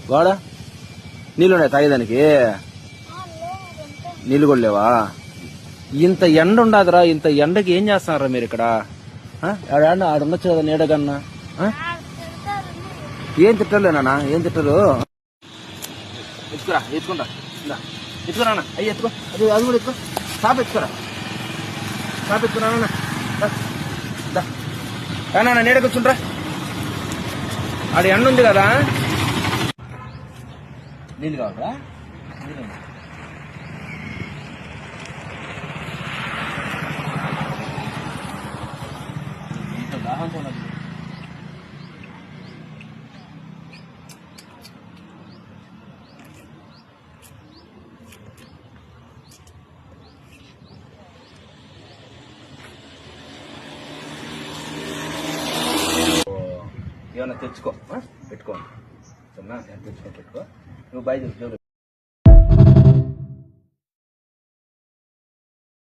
గోడ నీళ్ళున్నాయి తాగేదానికి? నీళ్ళు కూడా లేవా? ఇంత ఎండ ఉండదురా, ఇంత ఎండకి ఏం చేస్తున్నారా మీరు ఇక్కడ? ఆడుండొచ్చు కదా నీడగన్నా. ఏం తిట్టలేనా? ఏం తిట్టరు? ఎత్తుకురా, ఎత్తుకుంటా, ఎత్తుకురా అయ్యి ఎత్తుకో, అది కూడా ఎత్తుకో. షాప్ ఎత్తుకురా, షాప్ ఎత్తుకురా నీడ కూర్చుంట్రా. ఆడ ఎండ ఉంది కదా. నీళ్ళు కావాలా? దాహంతో ఏమన్నా తెచ్చుకో, పెట్టుకో. తెచ్చుకో, పెట్టుకో. నువ్వు బయట